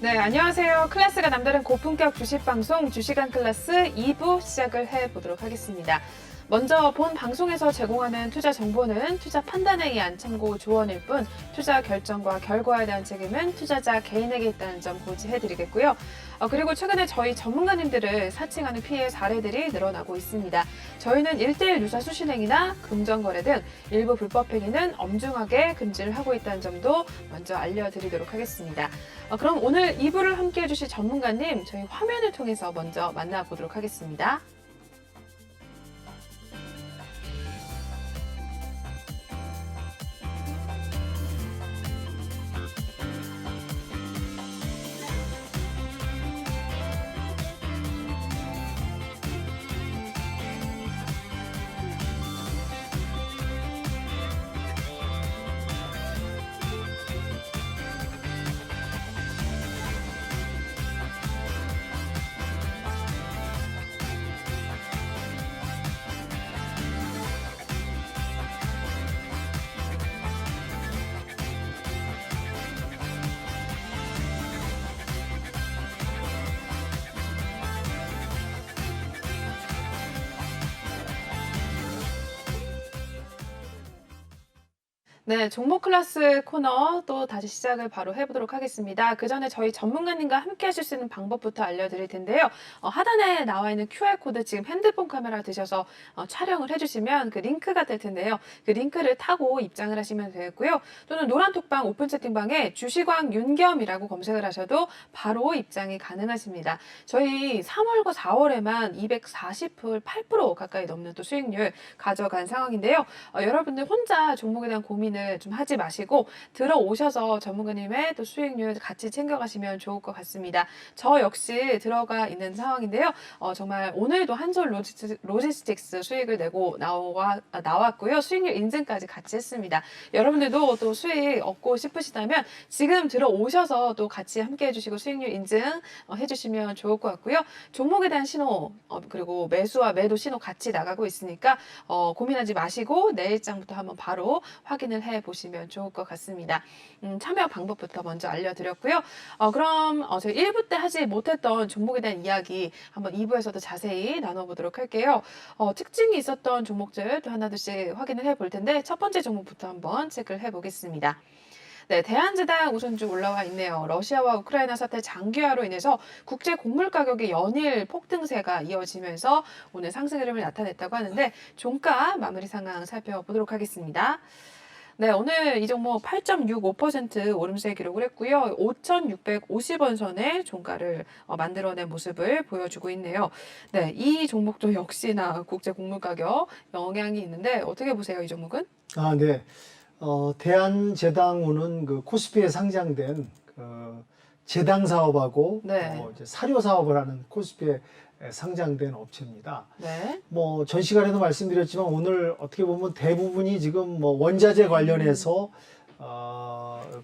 네, 안녕하세요. 클래스가 남다른 고품격 주식 방송 주식한 클래스 2부 시작을 해보도록 하겠습니다. 먼저 본 방송에서 제공하는 투자 정보는 투자 판단에 의한 참고 조언일 뿐 투자 결정과 결과에 대한 책임은 투자자 개인에게 있다는 점 고지해드리겠고요. 그리고 최근에 저희 전문가님들을 사칭하는 피해 사례들이 늘어나고 있습니다. 저희는 1:1 유사 수신행위나 금전거래 등 일부 불법 행위는 엄중하게 금지를 하고 있다는 점도 먼저 알려드리도록 하겠습니다. 그럼 오늘 2부를 함께해 주실 전문가님 저희 화면을 통해서 먼저 만나보도록 하겠습니다. 네, 종목 클래스 코너 또 다시 시작을 바로 해보도록 하겠습니다. 그 전에 저희 전문가님과 함께 하실 수 있는 방법부터 알려드릴 텐데요. 하단에 나와 있는 QR코드 지금 핸드폰 카메라 드셔서 촬영을 해주시면 그 링크가 될 텐데요. 그 링크를 타고 입장을 하시면 되고요. 또는 노란톡방 오픈 채팅방에 주식왕 윤겸이라고 검색을 하셔도 바로 입장이 가능하십니다. 저희 3월과 4월에만 248% 가까이 넘는 또 수익률 가져간 상황인데요. 여러분들 혼자 종목에 대한 고민을 좀 하지 마시고 들어오셔서 전문가님의 또 수익률 같이 챙겨가시면 좋을 것 같습니다. 저 역시 들어가 있는 상황인데요. 정말 오늘도 한솔 로지스틱스 수익을 내고 나왔고요. 수익률 인증까지 같이 했습니다. 여러분들도 또 수익 얻고 싶으시다면 지금 들어오셔서 또 같이 함께 해주시고 수익률 인증 해주시면 좋을 것 같고요. 종목에 대한 신호 그리고 매수와 매도 신호 같이 나가고 있으니까 고민하지 마시고 내일장부터 한번 바로 확인을 해보시면 좋을 것 같습니다. 참여 방법부터 먼저 알려드렸고요. 그럼 저희 1부 때 하지 못했던 종목에 대한 이야기 한번 2부에서도 자세히 나눠보도록 할게요. 특징이 있었던 종목들 또 하나둘씩 확인을 해볼 텐데 첫 번째 종목부터 한번 체크를 해보겠습니다. 네, 대한제당 우선주 올라와 있네요. 러시아와 우크라이나 사태 장기화로 인해서 국제 곡물 가격의 연일 폭등세가 이어지면서 오늘 상승 흐름을 나타냈다고 하는데 종가 마무리 상황 살펴보도록 하겠습니다. 네, 오늘 이 종목 8.65% 오름세 기록을 했고요. 5,650원 선에 종가를 만들어낸 모습을 보여주고 있네요. 네, 이 종목도 역시나 국제 곡물 가격 영향이 있는데 어떻게 보세요, 이 종목은? 네. 대한제당우는 그 코스피에 상장된 제당 사업하고 네. 이제 사료 사업을 하는 코스피에 상장된 업체입니다. 네. 뭐 전 시간에도 말씀드렸지만 오늘 어떻게 보면 대부분이 지금 뭐 원자재 관련해서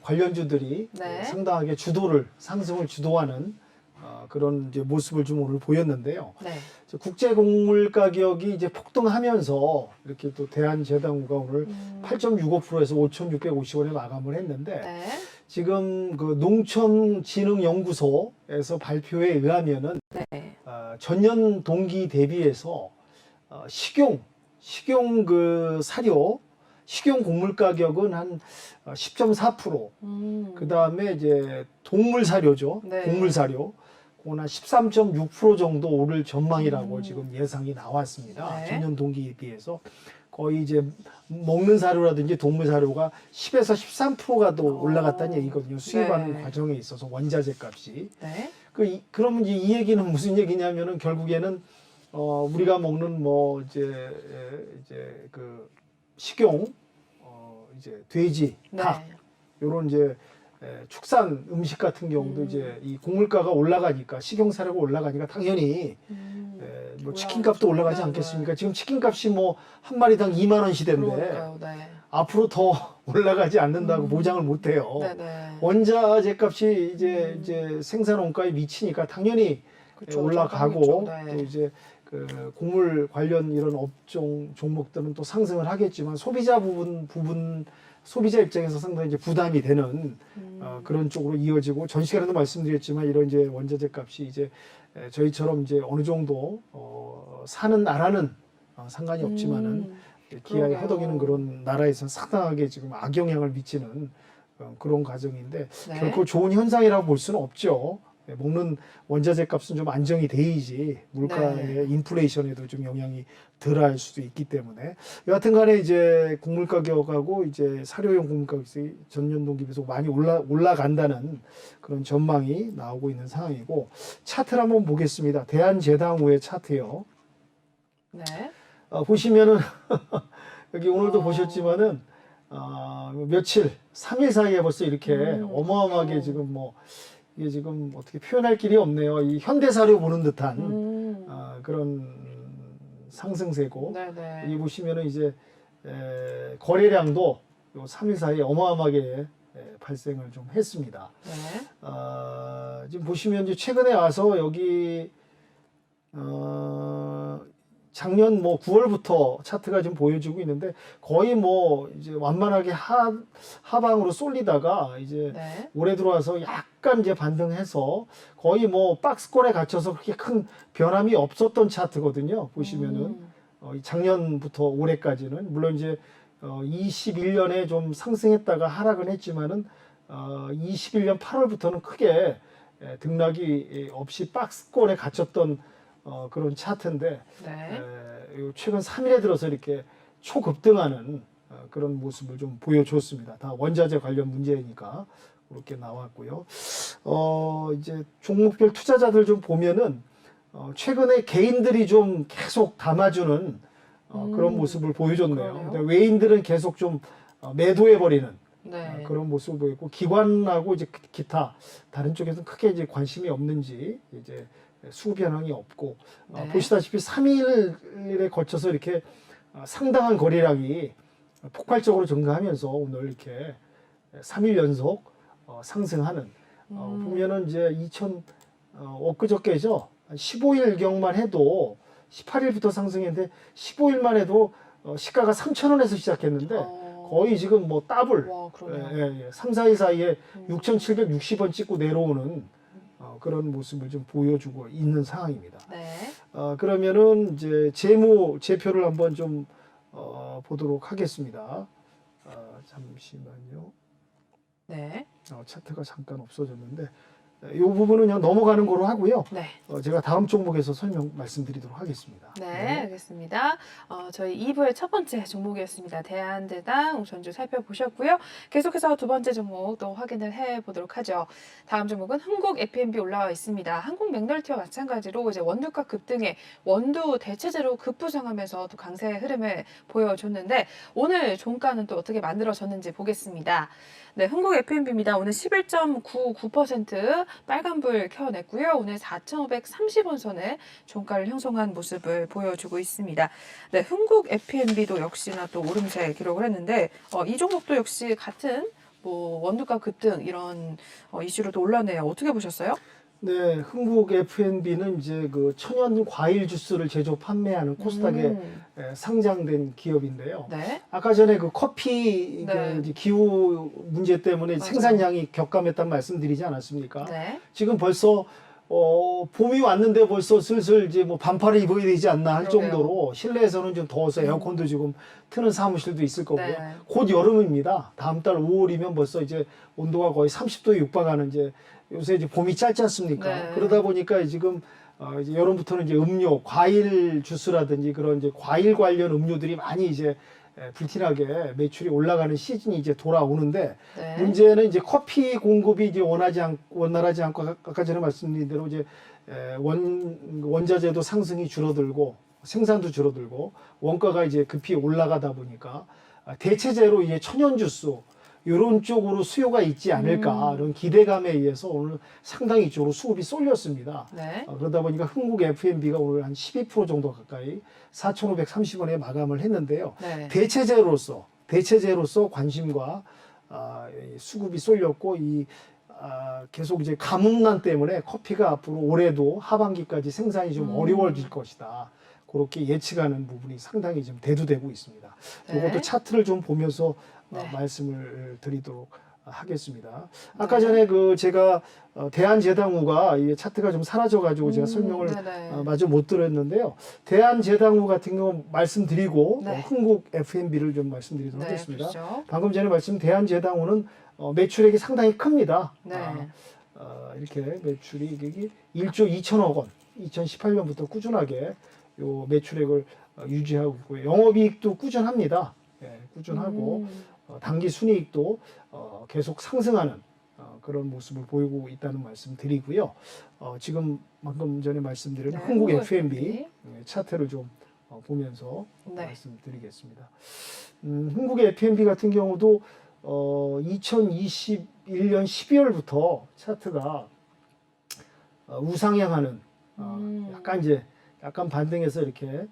관련주들이 네. 상당하게 상승을 주도하는 그런 이제 모습을 좀 오늘 보였는데요. 네. 국제 곡물 가격이 이제 폭등하면서 이렇게 또 대한제당우가 오늘 8.65%에서 5,650원에 마감을 했는데 네. 지금 그 농촌진흥연구소에서 발표에 의하면은 네. 전년 동기 대비해서 식용 그 사료 식용 곡물 가격은 한 10.4%, 그 다음에 이제 동물 사료죠. 네. 곡물 사료. 그건 한 13.6% 정도 오를 전망이라고 지금 예상이 나왔습니다. 네. 전년 동기에 비해서. 거의 이제 먹는 사료라든지 동물 사료가 10에서 13%가 더 올라갔다는 얘기거든요. 수입하는 네. 과정에 있어서 원자재 값이. 네. 그러면 이제 이 얘기는 무슨 얘기냐면은 결국에는 우리가 먹는 뭐 이제 그 식용 이제 돼지, 네. 닭 요런 이제 축산 음식 같은 경우도 이제 이 곡물가가 올라가니까 식용 사료가 올라가니까 당연히 뭐 치킨값도 올라가지 않겠습니까? 지금 치킨값이 뭐 한 마리당 2만 원 시대인데 네. 앞으로 더 올라가지 않는다고 보장을 못 해요. 네네. 원자재 값이 이제 생산 원가에 미치니까 당연히 그쵸, 올라가고 네. 또 이제 그 곡물 관련 이런 업종 종목들은 또 상승을 하겠지만 소비자 부분 소비자 입장에서 상당히 이제 부담이 되는 그런 쪽으로 이어지고, 전 시간에도 말씀드렸지만 이런 이제 원자재 값이 이제 저희처럼 이제 어느 정도 사는 나라는 상관이 없지만은 기아에 그러게요. 허덕이는 그런 나라에서는 상당하게 지금 악영향을 미치는 그런 과정인데, 네. 결코 좋은 현상이라고 볼 수는 없죠. 먹는 원자재 값은 좀 안정이 돼야지 물가의 네. 인플레이션에도 좀 영향이 덜할 수도 있기 때문에, 여하튼 간에 이제 곡물 가격하고 이제 사료용 곡물 가격이 전년 동기 비해서 많이 올라간다는 그런 전망이 나오고 있는 상황이고, 차트를 한번 보겠습니다. 대한제당후의 차트요. 네. 보시면은 여기 오늘도 어. 보셨지만은 며칠 3일 사이에 벌써 이렇게 어마어마하게 그렇죠. 지금 뭐 이게 지금 어떻게 표현할 길이 없네요. 이 현대사료 보는 듯한 그런 상승세고, 네네. 이 보시면은 이제 거래량도 요 3일 사이에 어마어마하게 발생을 좀 했습니다. 네. 지금 보시면 이제 최근에 와서 여기 작년 뭐 9월부터 차트가 좀 보여지고 있는데, 거의 뭐 이제 완만하게 하방으로 쏠리다가 이제 네. 올해 들어와서 약간 이제 반등해서 거의 뭐 박스권에 갇혀서 그렇게 큰 변함이 없었던 차트거든요. 보시면은 이 작년부터 올해까지는 물론 이제 21년에 좀 상승했다가 하락은 했지만은 21년 8월부터는 크게 등락이 없이 박스권에 갇혔던 그런 차트인데, 네. 요 최근 3일에 들어서 이렇게 초급등하는 그런 모습을 좀 보여줬습니다. 다 원자재 관련 문제니까 그렇게 나왔고요. 이제 종목별 투자자들 좀 보면은 최근에 개인들이 좀 계속 담아주는 그런 모습을 보여줬네요. 그러네요. 근데 외인들은 계속 좀 매도해버리는 네. 그런 모습을 보였고, 기관하고 이제 기타 다른 쪽에서는 크게 이제 관심이 없는지 이제 수급 현황이 없고, 네. 보시다시피 3일에 거쳐서 이렇게 상당한 거래량이 폭발적으로 증가하면서 오늘 이렇게 3일 연속 상승하는, 보면은 이제 엊그저께죠. 15일경만 해도 18일부터 상승했는데 15일만 해도 시가가 3,000원에서 시작했는데 거의 지금 뭐 더블, 와, 그러네요. 3, 4일 사이에 6,760원 찍고 내려오는 그런 모습을 좀 보여주고 있는 상황입니다. 네. 그러면은 이제 재표를 한번 좀 보도록 하겠습니다. 잠시만요. 네. 차트가 잠깐 없어졌는데, 이 부분은 그냥 넘어가는 거로 하고요. 네. 제가 다음 종목에서 말씀드리도록 하겠습니다. 네, 알겠습니다. 저희 2부의 첫 번째 종목이었습니다. 대한제당 전주 살펴보셨고요. 계속해서 두 번째 종목 또 확인을 해보도록 하죠. 다음 종목은 흥국 F&B 올라와 있습니다. 한국 맥널티와 마찬가지로 이제 원두가 급등에 원두 대체재로 급부상하면서 또 강세의 흐름을 보여줬는데, 오늘 종가는 또 어떻게 만들어졌는지 보겠습니다. 네, 흥국 F&B입니다. 오늘 11.99% 빨간불 켜냈고요. 오늘 4,530원 선에 종가를 형성한 모습을 보여주고 있습니다. 네, 흥국 F&B도 역시나 또 오름세 기록을 했는데, 이 종목도 역시 같은 뭐 원두가 급등 이런 이슈로도 올랐네요. 어떻게 보셨어요? 네, 흥국 F&B는 이제 그 천연 과일 주스를 제조 판매하는 코스닥에 상장된 기업인데요. 네. 아까 전에 그 커피 네. 그 이제 기후 문제 때문에 맞아요. 생산량이 격감했다는 말씀드리지 않았습니까? 네. 지금 벌써 봄이 왔는데 벌써 슬슬 이제 뭐 반팔을 입어야 되지 않나 할 그러게요. 정도로 실내에서는 좀 더워서 에어컨도 지금 트는 사무실도 있을 거고요. 네. 곧 여름입니다. 다음 달 5월이면 벌써 이제 온도가 거의 30도에 육박하는, 이제 요새 이제 봄이 짧지 않습니까? 네. 그러다 보니까 지금 이제 여름부터는 이제 음료, 과일 주스라든지 그런 이제 과일 관련 음료들이 많이 이제 불티나게 매출이 올라가는 시즌이 이제 돌아오는데, 네. 문제는 이제 커피 공급이 이제 원활하지 않고 아까 전에 말씀드린 대로 이제 원자재도 상승이 줄어들고 생산도 줄어들고 원가가 이제 급히 올라가다 보니까 대체재로 이제 천연 주스 이런 쪽으로 수요가 있지 않을까, 이런 기대감에 의해서 오늘 상당히 이쪽으로 수급이 쏠렸습니다. 네. 그러다 보니까 흥국 F&B가 오늘 한 12% 정도 가까이 4,530원에 마감을 했는데요. 네. 대체재로서 관심과 수급이 쏠렸고, 계속 이제 가뭄난 때문에 커피가 앞으로 올해도 하반기까지 생산이 좀 어려워질 것이다, 그렇게 예측하는 부분이 상당히 좀 대두되고 있습니다. 네. 이것도 차트를 좀 보면서 네. 말씀을 드리도록 하겠습니다. 아까 전에 그 제가 대한제당우가 이 차트가 좀 사라져가지고 제가 설명을 네네. 마저 못 드렸는데요. 대한제당우 같은 경우 말씀드리고 네. 흥국 F&B를 좀 말씀드리도록 네, 하겠습니다. 그렇죠. 방금 전에 말씀 대한제당우는 매출액이 상당히 큽니다. 네. 이렇게 매출이 1조 2천억 원, 2018년부터 꾸준하게 요 매출액을 유지하고 있고요. 영업이익도 꾸준합니다. 예, 꾸준하고 당기 순이익도 계속 상승하는 그런 모습을 보이고 있다는 말씀 드리고요. 지금 방금 전에 말씀드린 네, 흥국 흥국 F&B 차트를 좀 보면서 네. 말씀드리겠습니다. 흥국의 F&B 같은 경우도 2021년 12월부터 차트가 우상향하는 약간 반등해서 이렇게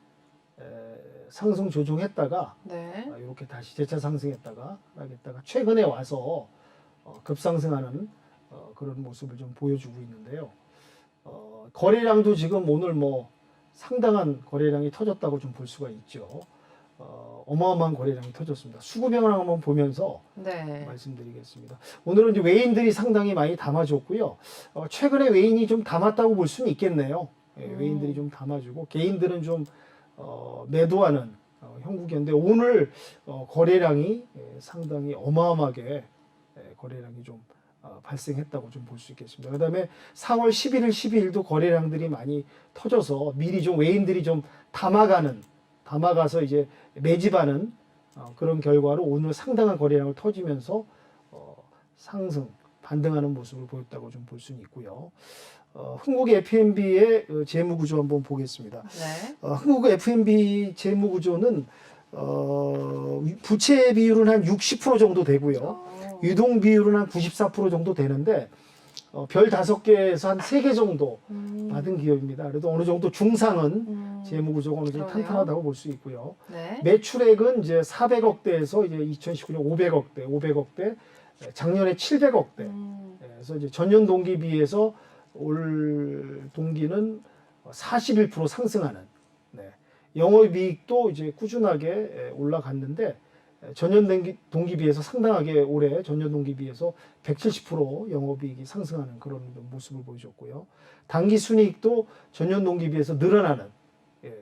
상승 조정했다가 네. 이렇게 다시 재차 상승했다가 하락했다가 최근에 와서 급상승하는 그런 모습을 좀 보여주고 있는데요. 거래량도 지금 오늘 뭐 상당한 거래량이 터졌다고 좀 볼 수가 있죠. 어마어마한 거래량이 터졌습니다. 수급량을 한번 보면서 네. 말씀드리겠습니다. 오늘은 이제 외인들이 상당히 많이 담아줬고요. 최근에 외인이 좀 담았다고 볼 수는 있겠네요. 예, 외인들이 좀 담아주고 개인들은 좀 매도하는 형국이었는데 오늘 거래량이 상당히 어마어마하게 거래량이 좀 발생했다고 좀 볼 수 있겠습니다. 그다음에 4월 11일, 12일도 거래량들이 많이 터져서 미리 좀 외인들이 좀 담아가서 이제 매집하는 그런 결과로 오늘 상당한 거래량을 터지면서 상승, 반등하는 모습을 보였다고 좀 볼 수는 있고요. 흥국의 F&B의 재무 구조 한번 보겠습니다. 네. 흥국의 F&B 재무 구조는 부채 비율은 한 60% 정도 되고요. 유동 비율은 한 94% 정도 되는데 별 5개에서 한 3개 정도 받은 기업입니다. 그래도 어느 정도 중상은 재무 구조가 어느 정도 그러네요. 탄탄하다고 볼 수 있고요. 네. 매출액은 이제 400억대에서 이제 2019년 500억대, 작년에 700억대. 그래서 이제 전년 동기 비해서 올 동기는 41% 상승하는. 네. 영업이익도 이제 꾸준하게 올라갔는데 전년 동기 비해서 상당하게 올해 전년 동기 비해서 170% 영업이익이 상승하는 그런 모습을 보여줬고요. 당기 순이익도 전년 동기 비해서 늘어나는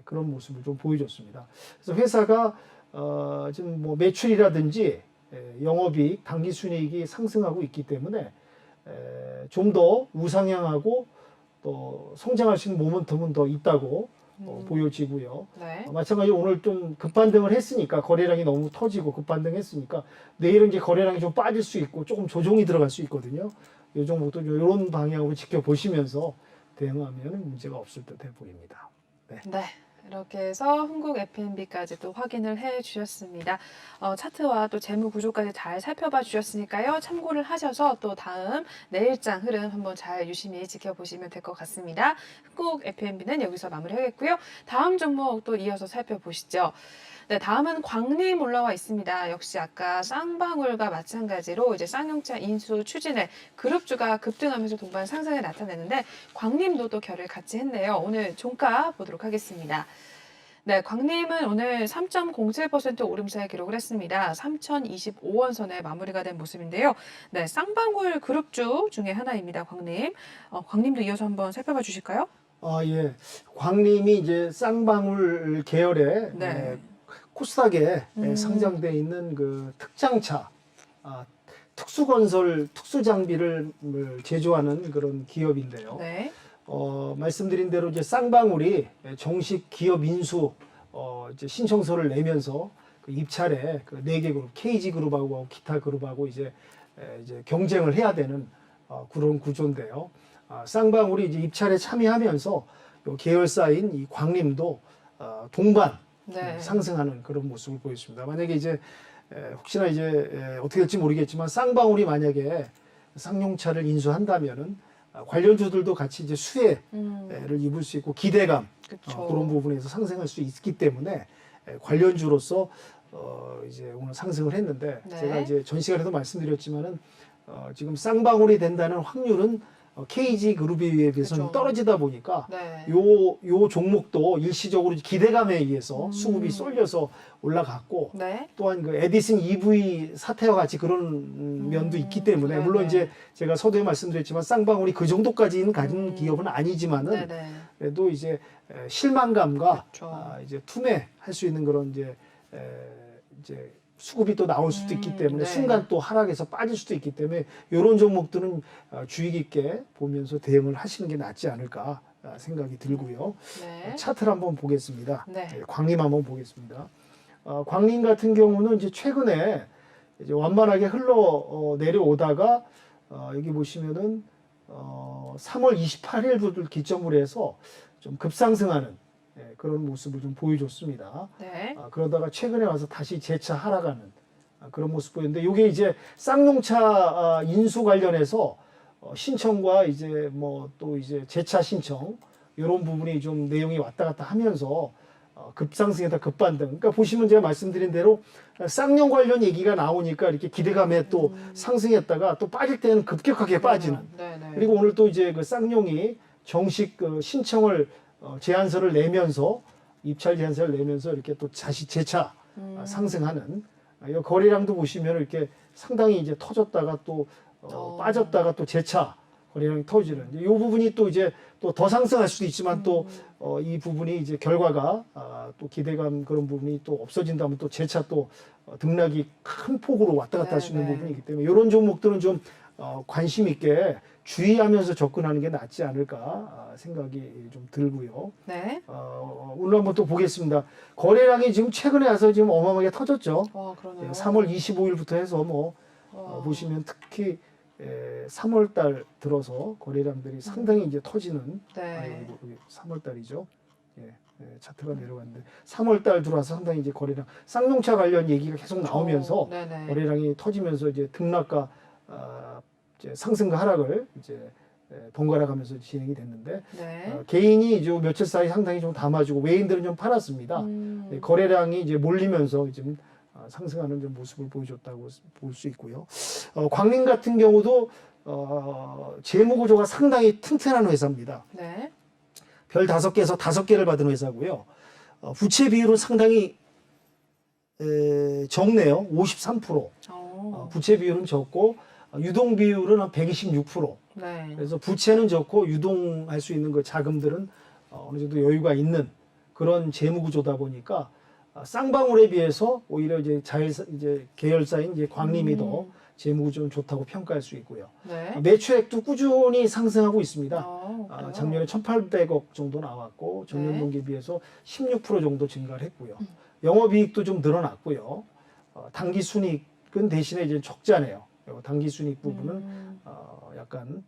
그런 모습을 좀 보여줬습니다. 그래서 회사가 지금 뭐 매출이라든지 영업이익, 당기 순이익이 상승하고 있기 때문에 좀 더 우상향하고 또 성장할 수 있는 모멘텀은 더 있다고 보여지고요. 네. 마찬가지로 오늘 좀 급반등을 했으니까 거래량이 너무 터지고 급반등했으니까 내일은 이제 거래량이 좀 빠질 수 있고 조금 조정이 들어갈 수 있거든요. 이 정도도 이런 방향으로 지켜보시면서 대응하면 문제가 없을 듯해 보입니다. 네. 네. 이렇게 해서 흥국 F&B까지 또 확인을 해 주셨습니다. 차트와 또 재무 구조까지 잘 살펴봐 주셨으니까요. 참고를 하셔서 또 다음 내일장 흐름 한번 잘 유심히 지켜보시면 될 것 같습니다. 흥국 F&B는 여기서 마무리하겠고요. 다음 종목 또 이어서 살펴보시죠. 네, 다음은 광림 올라와 있습니다. 역시 아까 쌍방울과 마찬가지로 이제 쌍용차 인수 추진에 그룹주가 급등하면서 동반 상승을 나타내는데 광림도 또 결을 같이 했네요. 오늘 종가 보도록 하겠습니다. 네, 광림은 오늘 3.07% 오름세를 기록을 했습니다. 3,025원 선에 마무리가 된 모습인데요. 네, 쌍방울 그룹주 중에 하나입니다. 광림. 광림도 이어서 한번 살펴봐 주실까요? 예. 광림이 이제 쌍방울 계열의 네. 코스닥에 상장돼 있는 그 특장차, 특수건설, 특수장비를 제조하는 그런 기업인데요. 네. 말씀드린 대로 이제 쌍방울이 정식 기업 인수 이제 신청서를 내면서 그 입찰에 그 4개 그룹, KG 그룹하고 기타 그룹하고 이제 경쟁을 해야 되는 그런 구조인데요. 쌍방울이 이제 입찰에 참여하면서 요 계열사인 이 광림도 동반 네. 상승하는 그런 모습을 보였습니다. 만약에 이제 혹시나 이제 어떻게 될지 모르겠지만 쌍방울이 만약에 쌍용차를 인수한다면은 관련주들도 같이 이제 수혜를 입을 수 있고 기대감 그쵸. 그런 부분에서 상승할 수 있기 때문에 관련주로서 이제 오늘 상승을 했는데 네. 제가 이제 전 시간에도 말씀드렸지만은 지금 쌍방울이 된다는 확률은 KG 그룹에 비해서 그쵸. 좀 떨어지다 보니까 네. 요 종목도 일시적으로 기대감에 의해서 수급이 음. 쏠려서 올라갔고 네. 또한 그 에디슨 EV 사태와 같이 그런 면도 있기 때문에 네네. 물론 이제 제가 서두에 말씀드렸지만 쌍방울이 그 정도까지는 가진 기업은 아니지만은 네네. 그래도 이제 실망감과 그쵸. 이제 투매할 수 있는 그런 이제 수급이 또 나올 수도 있기 때문에 네. 순간 또 하락해서 빠질 수도 있기 때문에 이런 종목들은 주의 깊게 보면서 대응을 하시는 게 낫지 않을까 생각이 들고요. 네. 차트를 한번 보겠습니다. 네. 광림 한번 보겠습니다. 광림 같은 경우는 이제 최근에 이제 완만하게 흘러 내려오다가 여기 보시면은 3월 28일부터 기점으로 해서 좀 급상승하는 그런 모습을 좀 보여줬습니다. 네. 그러다가 최근에 와서 다시 재차 하락하는 그런 모습 보였는데 이게 이제 쌍용차 인수 관련해서 신청과 이제 뭐 또 이제 재차 신청 이런 부분이 좀 내용이 왔다 갔다 하면서 급상승에다 급반등. 그러니까 보시면 제가 말씀드린 대로 쌍용 관련 얘기가 나오니까 이렇게 기대감에 또 상승했다가 또 빠질 때는 급격하게 빠지는. 네네. 그리고 오늘 또 이제 그 쌍용이 정식 그 신청을 제안서를 내면서 입찰 제안서를 내면서 이렇게 또 다시 재차 상승하는 이 거래량도 보시면 이렇게 상당히 이제 터졌다가 또 빠졌다가 또 재차 거래량이 터지는 이 부분이 또 이제 또 더 상승할 수도 있지만 또 이 부분이 이제 결과가 또 기대감 그런 부분이 또 없어진다면 또 재차 또 등락이 큰 폭으로 왔다 갔다 할 수 있는 네네. 부분이기 때문에 이런 종목들은 좀 관심 있게 주의하면서 접근하는 게 낫지 않을까 생각이 좀 들고요. 네. 오늘 한번 또 보겠습니다. 거래량이 지금 최근에 와서 지금 어마어마하게 터졌죠. 와, 그러네요. 3월 25일부터 해서 뭐 보시면 특히 3월 달 들어서 거래량들이 상당히 이제 터지는 네. 3월 달이죠. 차트가 내려갔는데 3월 달 들어와서 상당히 이제 거래량 쌍용차 관련 얘기가 계속 나오면서 네네. 거래량이 터지면서 이제 등락과 이제 상승과 하락을 이제 번갈아 가면서 진행이 됐는데 네. 개인이 좀 며칠 사이 상당히 좀 담아주고 외인들은 좀 팔았습니다. 거래량이 이제 몰리면서 지금 상승하는 좀 모습을 보여줬다고 볼 수 있고요. 광림 같은 경우도 재무 구조가 상당히 튼튼한 회사입니다. 네. 별 5개에서 5개를 받은 회사고요. 부채 비율은 상당히 적네요. 53%. 부채 비율은 적고 유동 비율은 한 126%. 네. 그래서 부채는 적고 유동할 수 있는 그 자금들은 어느 정도 여유가 있는 그런 재무 구조다 보니까 쌍방울에 비해서 오히려 이제 이제 계열사인 이제 광림이 더 재무 구조는 좋다고 평가할 수 있고요. 네. 매출액도 꾸준히 상승하고 있습니다. 그래요? 작년에 1,800억 정도 나왔고 전년 네. 동기에 비해서 16% 정도 증가를 했고요. 영업이익도 좀 늘어났고요. 당기 순이익은 대신에 이제 적자네요. 당기 순이익 부분은 약간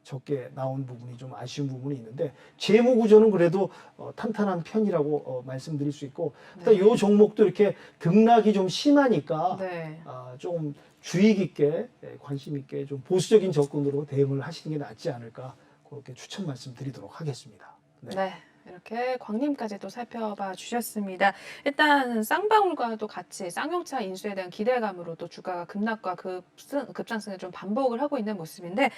적게 나온 부분이 좀 아쉬운 부분이 있는데 재무 구조는 그래도 탄탄한 편이라고 말씀드릴 수 있고 일단 이 종목도 이렇게 등락이 좀 심하니까 네. 좀 주의 깊게 관심 있게 좀 보수적인 접근으로 대응을 하시는 게 낫지 않을까 그렇게 추천 말씀드리도록 하겠습니다. 네. 이렇게 광림까지도 살펴봐 주셨습니다. 일단 쌍방울과도 같이 쌍용차 인수에 대한 기대감으로 또 주가가 급락과 급상승을 좀 반복을 하고 있는 모습인데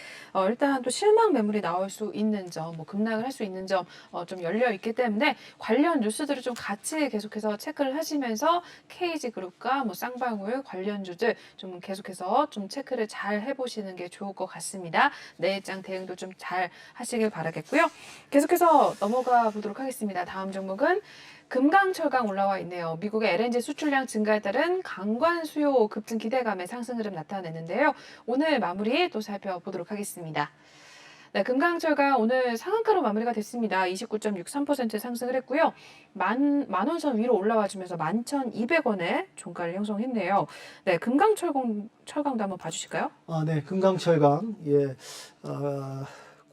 일단 또 실망 매물이 나올 수 있는 점, 뭐 급락을 할 수 있는 점 좀 열려 있기 때문에 관련 뉴스들을 좀 같이 계속해서 체크를 하시면서 KG그룹과 뭐 쌍방울 관련주들 좀 계속해서 좀 체크를 잘 해보시는 게 좋을 것 같습니다. 내일장 대응도 좀 잘 하시길 바라겠고요. 계속해서 넘어가 보도록 하겠습니다. 다음 종목은 금강철강 올라와 있네요. 미국의 LNG 수출량 증가에 따른 강관 수요 급증 기대감의 상승 흐름 나타내는데요. 오늘 마무리 또 살펴보도록 하겠습니다. 네, 금강철강 오늘 상한가로 마무리가 됐습니다. 29.63% 상승을 했고요. 만원선 위로 올라와 주면서 11,200원에 종가를 형성했네요. 네, 금강철강도 한번 봐주실까요? 네, 금강철강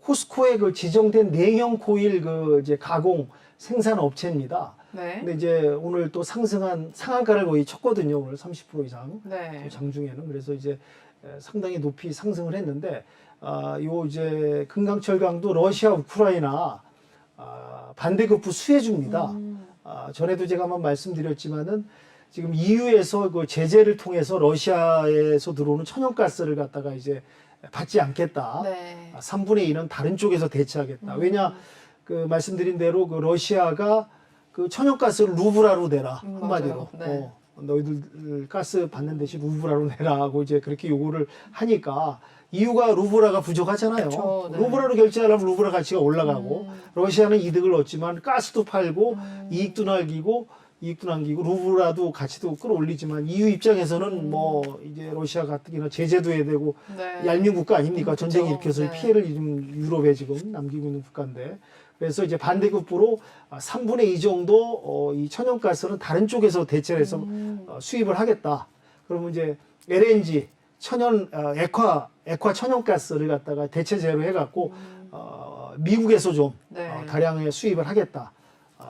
코스코에 그 지정된 냉형 코일 그 이제 가공 생산 업체입니다. 네. 근데 이제 오늘 또 상한가를 거의 쳤거든요. 오늘 30% 이상. 네. 장중에는. 그래서 이제 상당히 높이 상승을 했는데 요 이제 금강철강도 러시아 우크라이나 반대급부 수혜주입니다. 전에도 제가 한번 말씀드렸지만은 지금 EU에서 그 제재를 통해서 러시아에서 들어오는 천연가스를 갖다가 이제 받지 않겠다. 네. 3분의 2는 다른 쪽에서 대체하겠다. 왜냐 그 말씀드린 대로 그 러시아가 그 천연가스를 루브라로 내라 한마디로. 맞아요. 네. 너희들 가스 받는 대신 루브라로 내라 하고 이제 그렇게 요구를 하니까 이유가 루브라가 부족하잖아요. 그쵸, 네. 루브라로 결제하려면 루브라 가치가 올라가고 러시아는 이득을 얻지만 가스도 팔고 이익도 남기고 루브라도 가치도 끌어올리지만 EU 입장에서는 뭐 이제 러시아 같은 경우는 제재도 해야 되고 네. 얄미운 국가 아닙니까? 그쵸. 전쟁이 일으켜서 네. 피해를 지금 유럽에 지금 남기고 있는 국가인데 그래서 이제 반대급부로 3분의 2 정도 이 천연가스는 다른 쪽에서 대체를 해서 수입을 하겠다. 그러면 이제 LNG 액화 천연가스를 갖다가 대체제로 해갖고 미국에서 좀 네. 다량의 수입을 하겠다.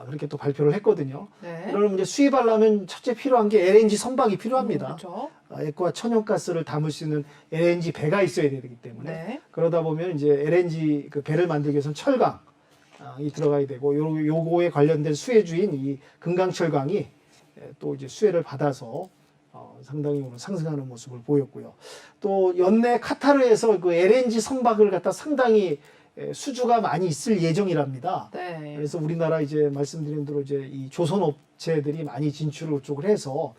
그렇게 또 발표를 했거든요. 네. 그러면 이제 수입하려면 첫째 필요한 게 LNG 선박이 필요합니다. 그렇죠. 액화 천연가스를 담을 수 있는 LNG 배가 있어야 되기 때문에 네. 그러다 보면 이제 LNG 그 배를 만들기 위해서는 철강이 들어가야 되고 요거에 관련된 수혜주인 이 금강철강이 또 이제 수혜를 받아서 상당히 오늘 상승하는 모습을 보였고요. 또 연내 카타르에서 그 LNG 선박을 갖다 상당히 수주가 많이 있을 예정이랍니다. 네. 그래서 우리나라 이제 말씀드린 대로 이제 이 조선 업체들이 많이 진출을 그쪽을 해서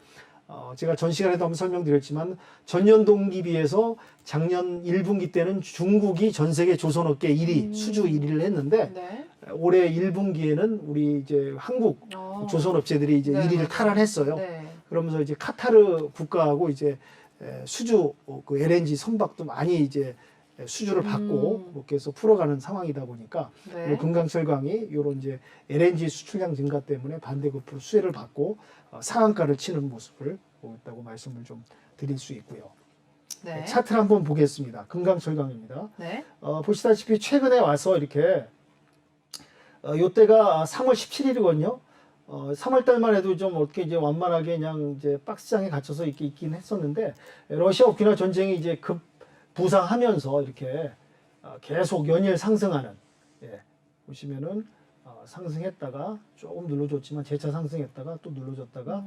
제가 전 시간에도 한번 설명드렸지만 전년 동기비해서 작년 1분기 때는 중국이 전 세계 조선 업계 1위 수주 1위를 했는데 네. 올해 1분기에는 우리 이제 한국 조선 업체들이 이제 네, 1위를 맞아요. 탈환했어요. 네. 그러면서 이제 카타르 국가하고 이제 수주 그 LNG 선박도 많이 이제 수주를 받고 그렇게 해서 풀어가는 상황이다 보니까 네. 금강철강이 이런 이제 LNG 수출량 증가 때문에 반대급부로 수혜를 받고 상한가를 치는 모습을 보였다고 말씀을 좀 드릴 수 있고요. 네. 차트를 한번 보겠습니다. 금강철강입니다. 네. 보시다시피 최근에 와서 이렇게 요때가 3월 17일이거든요. 3월 달만 해도 좀 어떻게 이제 완만하게 그냥 이제 박스장에 갇혀서 이렇게 있긴 했었는데 러시아 우크라이나 전쟁이 이제 급 부상하면서 이렇게 계속 연일 상승하는 보시면은 상승했다가 조금 눌러줬지만 재차 상승했다가 또 눌러줬다가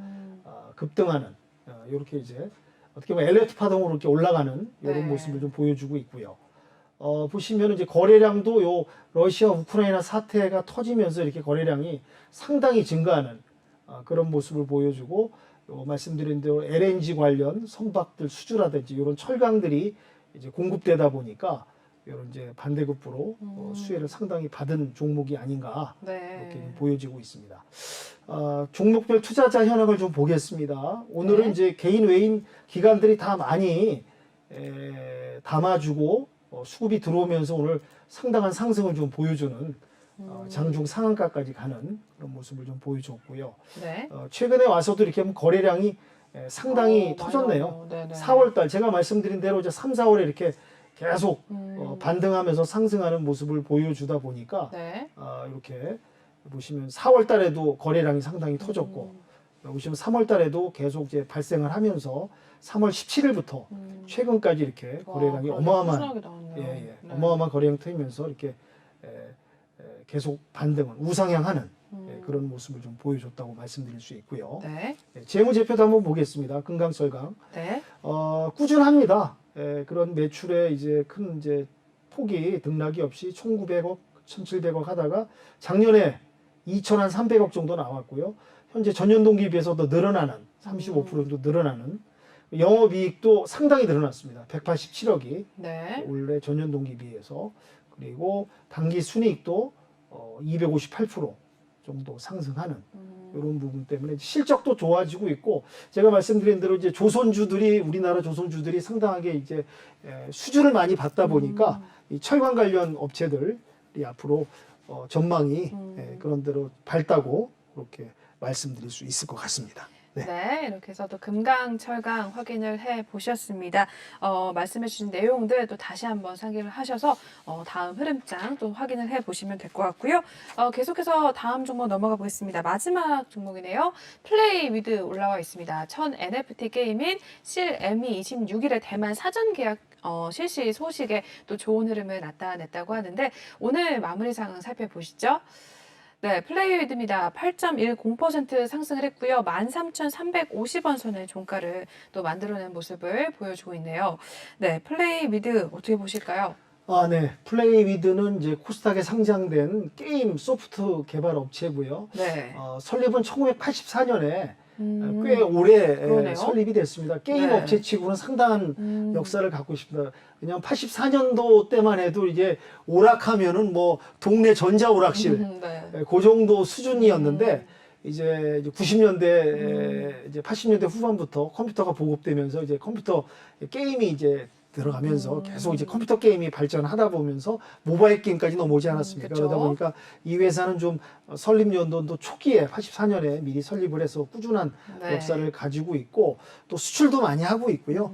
급등하는 이렇게 이제 어떻게 보면 엘리어트 파동으로 이렇게 올라가는 이런 네. 모습을 좀 보여주고 있고요. 보시면 이제 거래량도 요 러시아 우크라이나 사태가 터지면서 이렇게 거래량이 상당히 증가하는 그런 모습을 보여주고 요 말씀드린 대로 LNG 관련 선박들 수주라든지 이런 철강들이 이제 공급되다 보니까 이런 이제 반대급부로 수혜를 상당히 받은 종목이 아닌가 네. 이렇게 좀 보여지고 있습니다. 종목별 투자자 현황을 좀 보겠습니다. 오늘은 네. 이제 개인 외인 기관들이 다 많이 담아주고 수급이 들어오면서 오늘 상당한 상승을 좀 보여주는 장중 상한가까지 가는 그런 모습을 좀 보여줬고요. 네. 최근에 와서도 이렇게 하면 거래량이 상당히 많이 터졌네요. 나오네요. 네네. 4월달 제가 말씀드린 대로 이제 3, 4월에 이렇게 계속 반등하면서 상승하는 모습을 보여주다 보니까 네. 이렇게 보시면 4월달에도 거래량이 상당히 터졌고 보시면 3월달에도 계속 이제 발생을 하면서 3월 17일부터 최근까지 이렇게 거래량이 어마어마한 네. 어마어마한 거래량 트이면서 이렇게 계속 반등은 우상향하는 그런 모습을 좀 보여줬다고 말씀드릴 수 있고요. 네. 재무제표도 한번 보겠습니다. 금강철강 네. 꾸준합니다. 그런 매출에 이제 큰 이제 폭이 등락이 없이 1,900억, 1,700억 하다가 작년에 2,300억 정도 나왔고요. 현재 전년 동기 비해서도 늘어나는 35%도 늘어나는 영업이익도 상당히 늘어났습니다. 187억이 네. 올해 전년 동기 비해서 그리고 당기 순이익도 258% 정도 상승하는 이런 부분 때문에 실적도 좋아지고 있고 제가 말씀드린 대로 이제 조선주들이 우리나라 조선주들이 상당하게 이제 수주를 많이 받다 보니까 이 철강 관련 업체들이 앞으로 전망이 그런 대로 밝다고 그렇게 말씀드릴 수 있을 것 같습니다. 네. 네, 이렇게 해서 또 금강, 철강 확인을 해 보셨습니다. 말씀해 주신 내용들 또 다시 한번 상기를 하셔서 다음 흐름장 또 확인을 해 보시면 될 것 같고요. 계속해서 다음 종목 넘어가 보겠습니다. 마지막 종목이네요. 플레이 위드 올라와 있습니다. 천 NFT 게임인 실M이 26일에 대만 사전 계약 실시 소식에 또 좋은 흐름을 나타냈다고 하는데 오늘 마무리 상황 살펴보시죠. 네, 플레이위드입니다. 8.10% 상승을 했고요. 13,350원 선의 종가를 또 만들어낸 모습을 보여주고 있네요. 네, 플레이위드 어떻게 보실까요? 아, 네. 플레이위드는 이제 코스닥에 상장된 게임 소프트 개발 업체고요. 네. 설립은 1984년에 음, 꽤 오래 그러네요. 설립이 됐습니다. 게임 네. 업체치고는 상당한 역사를 갖고 있습니다. 왜냐하면 84년도 때만 해도 이제 오락하면은 뭐 동네 전자 오락실 네. 그 정도 수준이었는데 이제 90년대 이제 80년대 후반부터 컴퓨터가 보급되면서 이제 컴퓨터 게임이 이제 들어가면서 계속 이제 컴퓨터 게임이 발전하다 보면서 모바일 게임까지 넘어오지 않았습니까? 그쵸. 그러다 보니까 이 회사는 좀 설립 연도도 초기에 84년에 미리 설립을 해서 꾸준한 네. 역사를 가지고 있고 또 수출도 많이 하고 있고요.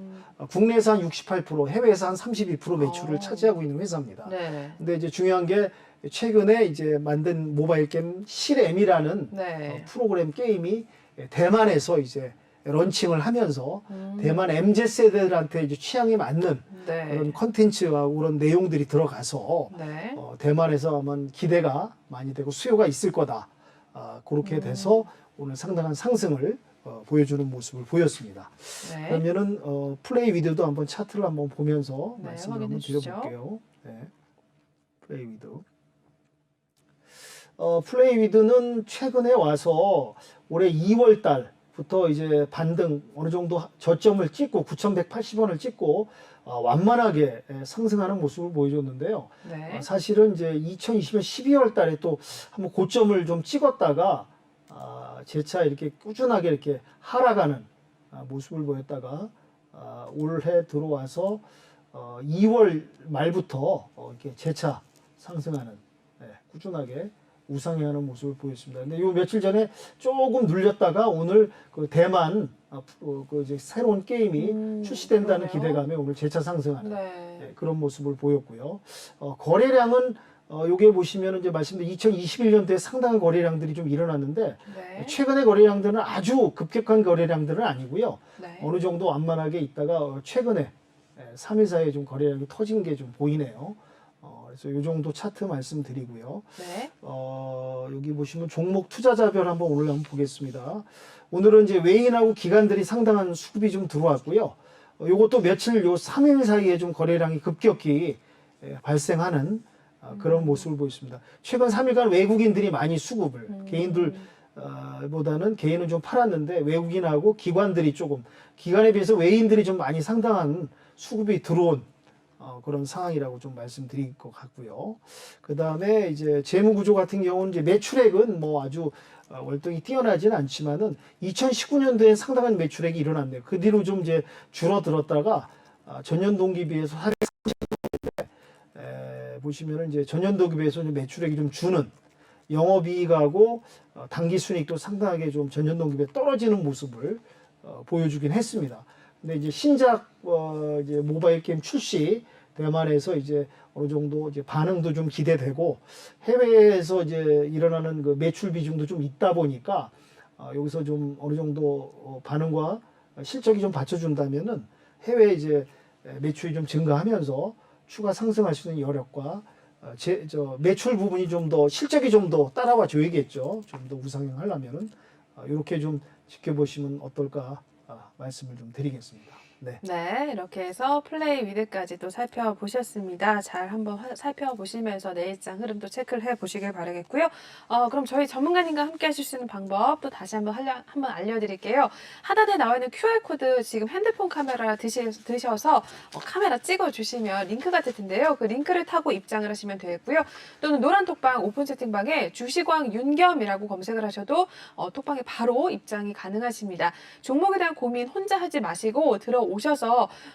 국내에서 한 68%, 해외에서 한 32% 매출을 차지하고 있는 회사입니다. 네. 근데 이제 중요한 게 최근에 이제 만든 모바일 게임 실엠이라는 네. 프로그램 게임이 대만에서 이제 런칭을 하면서 대만 MZ세대들한테 이제 취향에 맞는 네. 그런 컨텐츠하고 그런 내용들이 들어가서 네. 대만에서 아마 기대가 많이 되고 수요가 있을 거다. 그렇게 돼서 오늘 상당한 상승을 보여주는 모습을 보였습니다. 네. 그러면은 플레이위드도 한번 차트를 한번 보면서 네, 말씀을 확인해 한번 주시죠. 드려볼게요. 네. 플레이위드. 플레이위드는 최근에 와서 올해 2월 달부터 이제 반등 어느 정도 저점을 찍고 9,180원을 찍고 완만하게 상승하는 모습을 보여줬는데요. 네. 사실은 이제 2020년 12월 달에 또 한번 고점을 좀 찍었다가 재차 이렇게 꾸준하게 이렇게 하락하는 모습을 보였다가 올해 들어와서 2월 말부터 이렇게 재차 상승하는 꾸준하게 우상향하는 모습을 보였습니다. 근데 요 며칠 전에 조금 눌렸다가 오늘 그 대만 그 이제 새로운 게임이 출시된다는 그러네요. 기대감에 오늘 재차 상승하는 네. 그런 모습을 보였고요. 거래량은 요게 보시면 이제 말씀드린 2021년도에 상당한 거래량들이 좀 일어났는데 네. 최근의 거래량들은 아주 급격한 거래량들은 아니고요. 네. 어느 정도 완만하게 있다가 최근에 3일 사이에 좀 거래량이 터진 게 좀 보이네요. 그래서 요 정도 차트 말씀드리고요. 네. 여기 보시면 종목 투자자별 한번 오늘 한번 보겠습니다. 오늘은 이제 외인하고 기관들이 상당한 수급이 좀 들어왔고요. 요것도 며칠 요 3일 사이에 좀 거래량이 급격히 발생하는 그런 모습을 보였습니다. 최근 3일간 외국인들이 많이 수급을 개인들 보다는 개인은 좀 팔았는데 외국인하고 기관들이 조금 기관에 비해서 외인들이 좀 많이 상당한 수급이 들어온 그런 상황이라고 좀 말씀드릴 것 같고요. 그 다음에 이제 재무 구조 같은 경우는 이제 매출액은 뭐 아주 월등히 뛰어나지는 않지만은 2019년도에 상당한 매출액이 일어났네요. 그 뒤로 좀 이제 줄어들었다가 전년 동기 비해서 보시면은 이제 전년 동기 비해서 매출액이 좀 주는 영업이익하고 당기순이익도 상당하게 좀 전년 동기 비해 떨어지는 모습을 보여주긴 했습니다. 근데 이제 신작 이제 모바일 게임 출시 대만에서 이제 어느 정도 이제 반응도 좀 기대되고 해외에서 이제 일어나는 그 매출 비중도 좀 있다 보니까 여기서 좀 어느 정도 반응과 실적이 좀 받쳐준다면은 해외 이제 매출이 좀 증가하면서 추가 상승할 수 있는 여력과 매출 부분이 좀 더 실적이 좀 더 따라와 줘야겠죠. 좀 더 우상향하려면은 이렇게 좀 지켜보시면 어떨까 말씀을 좀 드리겠습니다. 네. 네, 이렇게 해서 플레이 위드까지 또 살펴보셨습니다. 잘 한번 살펴보시면서 내일장 흐름도 체크를 해보시길 바라겠고요. 그럼 저희 전문가님과 함께 하실 수 있는 방법 또 다시 한번 알려드릴게요. 하단에 나와 있는 QR코드 지금 핸드폰 카메라 드셔서 카메라 찍어주시면 링크가 될 텐데요. 그 링크를 타고 입장을 하시면 되겠고요. 또는 노란 톡방 오픈 채팅방에 주시광 윤겸이라고 검색을 하셔도 톡방에 바로 입장이 가능하십니다. 종목에 대한 고민 혼자 하지 마시고 들어오셔서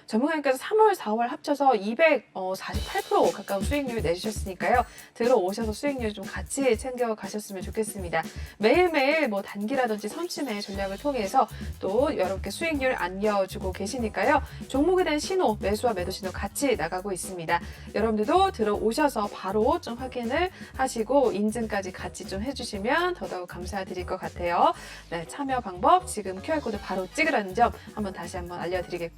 전문가님께서 3월, 4월 합쳐서 248% 가까운 수익률 내주셨으니까요. 들어오셔서 수익률 좀 같이 챙겨 가셨으면 좋겠습니다. 매일매일 뭐 단기라든지 선취매 전략을 통해서 또 여러분께 수익률 안겨주고 계시니까요. 종목에 대한 신호, 매수와 매도 신호 같이 나가고 있습니다. 여러분들도 들어오셔서 바로 좀 확인을 하시고 인증까지 같이 좀 해주시면 더더욱 감사드릴 것 같아요. 네, 참여 방법 지금 QR코드 바로 찍으라는 점 다시 한번 알려드리겠고요.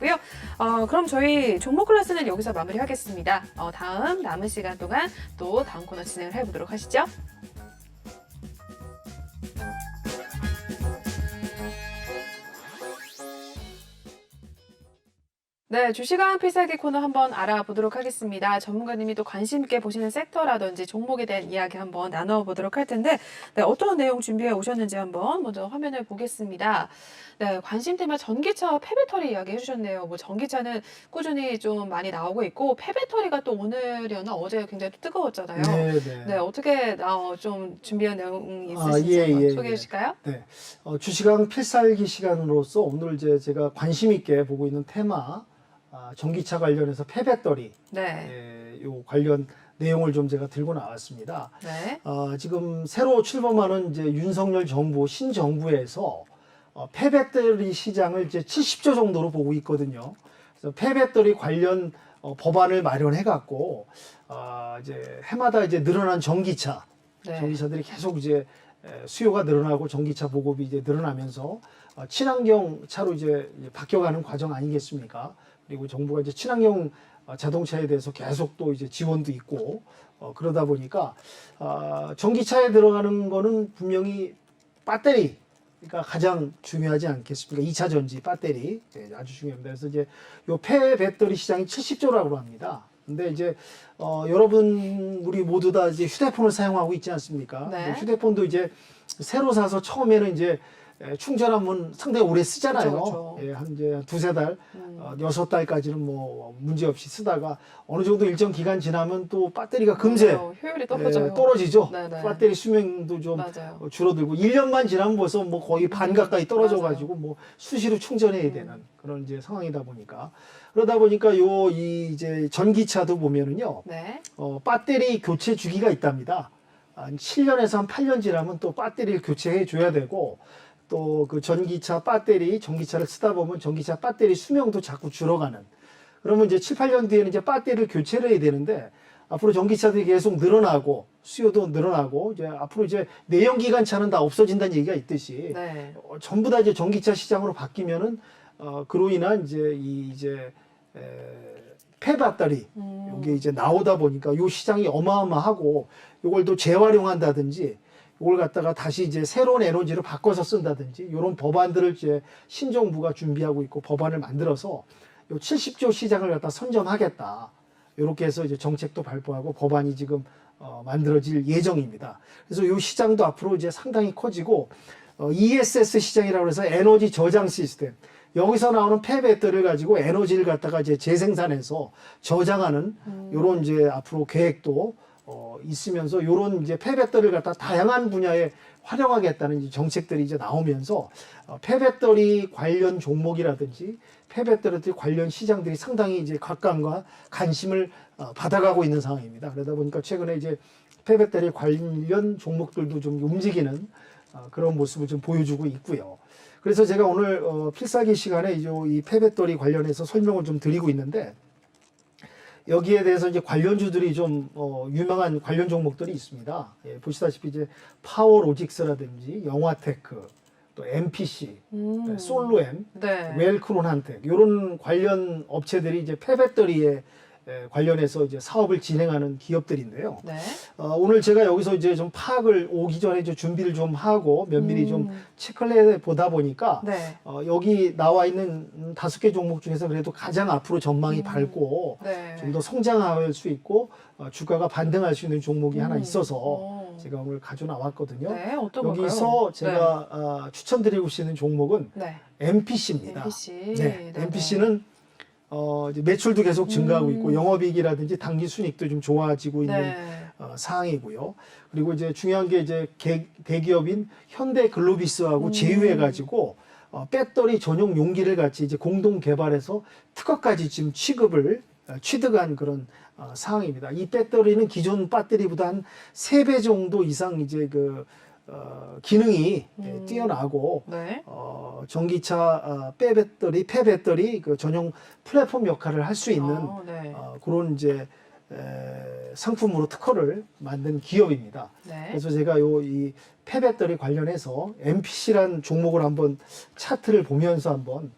그럼 저희 종목 클래스는 여기서 마무리하겠습니다. 다음 남은 시간 동안 또 다음 코너 진행을 해보도록 하시죠. 네, 주시강 필살기 코너 한번 알아보도록 하겠습니다. 전문가님이 또 관심 있게 보시는 섹터라든지 종목에 대한 이야기 한번 나눠보도록 할 텐데, 네, 어떤 내용 준비해 오셨는지 한번 먼저 화면을 보겠습니다. 네, 관심 테마 전기차와 폐배터리 이야기 해주셨네요. 뭐 전기차는 꾸준히 좀 많이 나오고 있고, 폐배터리가 또 오늘이었나 어제 굉장히 또 뜨거웠잖아요. 네, 네, 네. 어떻게 좀 준비한 내용이 아, 있으신지 예, 한번 예, 소개해 예. 주실까요? 네. 주시강 필살기 시간으로서 오늘 이제 제가 관심 있게 보고 있는 테마, 전기차 관련해서 폐배터리, 네, 요 관련 내용을 좀 제가 들고 나왔습니다. 네, 지금 새로 출범하는 이제 윤석열 정부, 신정부에서 폐배터리 시장을 이제 70조 정도로 보고 있거든요. 그래서 폐배터리 관련 법안을 마련해 갖고 이제 해마다 이제 늘어난 전기차, 네. 전기차들이 계속 이제 수요가 늘어나고 전기차 보급이 이제 늘어나면서 친환경 차로 이제 바뀌어가는 과정 아니겠습니까? 그리고 정부가 이제 친환경 자동차에 대해서 계속 또 이제 지원도 있고 그러다 보니까 전기차에 들어가는 거는 분명히 배터리가 가장 중요하지 않겠습니까? 2차 전지 배터리 아주 중요합니다. 그래서 이제 요 폐배터리 시장이 70조라고 합니다. 근데 이제 여러분 우리 모두 다 이제 휴대폰을 사용하고 있지 않습니까? 네. 휴대폰도 이제 새로 사서 처음에는 이제 충전하면 상당히 오래 쓰잖아요. 그쵸, 그쵸. 한 이제 두세 달, 6달까지는 뭐 문제 없이 쓰다가 어느 정도 일정 기간 지나면 또 배터리가 금세 맞아요. 효율이 떨어져요. 떨어지죠. 네네. 배터리 수명도 좀 맞아요. 줄어들고 1년만 지나면 벌써 뭐 거의 반 가까이 떨어져 가지고 뭐 수시로 충전해야 되는 그런 이제 상황이다 보니까 그러다 보니까 이제 전기차도 보면은요. 네. 배터리 교체 주기가 있답니다. 한 7년에서 한 8년 지나면 또 배터리를 교체해 줘야 되고 또 그 전기차 배터리, 전기차를 쓰다 보면 전기차 배터리 수명도 자꾸 줄어가는. 그러면 이제 7, 8년 뒤에는 이제 배터리를 교체를 해야 되는데 앞으로 전기차들이 계속 늘어나고 수요도 늘어나고 이제 앞으로 이제 내연기관차는 다 없어진다는 얘기가 있듯이 네. 전부 다 이제 전기차 시장으로 바뀌면은 그로 인한 폐배터리 이게 이제 나오다 보니까 요 시장이 어마어마하고 요걸 또 재활용한다든지 이걸 갖다가 다시 이제 새로운 에너지로 바꿔서 쓴다든지 이런 법안들을 이제 신정부가 준비하고 있고 법안을 만들어서 요 70조 시장을 갖다 선점하겠다. 이렇게 해서 이제 정책도 발표하고 법안이 지금 만들어질 예정입니다. 그래서 이 시장도 앞으로 이제 상당히 커지고 ESS 시장이라고 해서 에너지 저장 시스템. 여기서 나오는 폐배터리를 가지고 에너지를 갖다가 이제 재생산해서 저장하는 요런 이제 앞으로 계획도 있으면서 요런 이제 폐배터리를 갖다 다양한 분야에 활용하겠다는 이제 정책들이 이제 나오면서 폐배터리 관련 종목이라든지 폐배터리 관련 시장들이 상당히 이제 각광과 관심을 받아가고 있는 상황입니다. 그러다 보니까 최근에 이제 폐배터리 관련 종목들도 좀 움직이는 그런 모습을 좀 보여주고 있고요. 그래서 제가 오늘 필살기 시간에 이제 이 폐배터리 관련해서 설명을 좀 드리고 있는데 여기에 대해서 이제 관련주들이 좀 유명한 관련 종목들이 있습니다. 예, 보시다시피 이제 파워로직스라든지 영화테크, 또 MPC, 솔루엠, 네. 웰크론한텍 이런 관련 업체들이 이제 폐배터리에 관련해서 이제 사업을 진행하는 기업들인데요. 네. 오늘 제가 여기서 이제 좀 파악을 오기 전에 이제 준비를 좀 하고 면밀히 좀 체크를 해 보다 보니까 네. 여기 나와 있는 5개 종목 중에서 그래도 가장 앞으로 전망이 밝고 네. 좀 더 성장할 수 있고 주가가 반등할 수 있는 종목이 하나 있어서 제가 오늘 가져 나왔거든요. 네. 어떤 여기서 걸까요? 제가 추천드리고 싶은 종목은 네. MPC입니다. MPC. 네, 네. MPC는 이제 매출도 계속 증가하고 있고 영업이익이라든지 당기 순이익도 좀 좋아지고 있는 네. 상황이고요. 그리고 이제 중요한 게 이제 대기업인 현대글로비스하고 제휴해가지고 배터리 전용 용기를 같이 이제 공동 개발해서 특허까지 지금 취득한 그런 상황입니다. 이 배터리는 기존 배터리보다 한 3배 정도 이상 이제 기능이 뛰어나고 네. 전기차 폐배터리 그 전용 플랫폼 역할을 할 수 있는 네. 그런 이제 상품으로 특허를 만든 기업입니다. 네. 그래서 제가 이 폐배터리 관련해서 MPC란 종목을 한번 차트를 보면서 한번